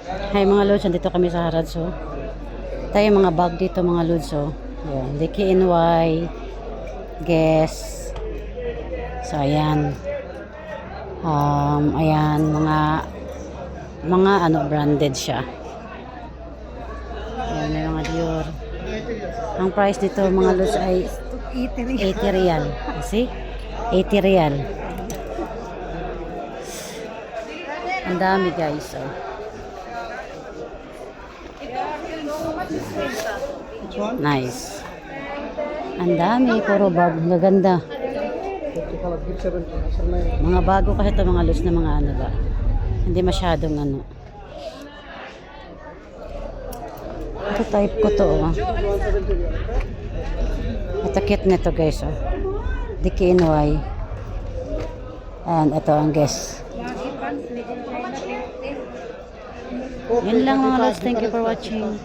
Hi mga lods, dito kami sa Harrods. So, tayo mga bag dito mga lods. So, yan, DKNY, Guess. So, ayan. Ayan, mga ano, branded siya. Ayan, may mga Dior. Ang price dito mga lods ay 80 real. See? 80 real. Ang dami guys. So. Nice. Ang dami, puro bag. Gaganda. Mga bago kasi ito mga loose na mga ano ba. Hindi masyadong ano. Ito type ko to. Oh. Ito kit nito guys. Oh. DKNY. And ito ang Guess. Yun lang mga loves. Thank you for watching.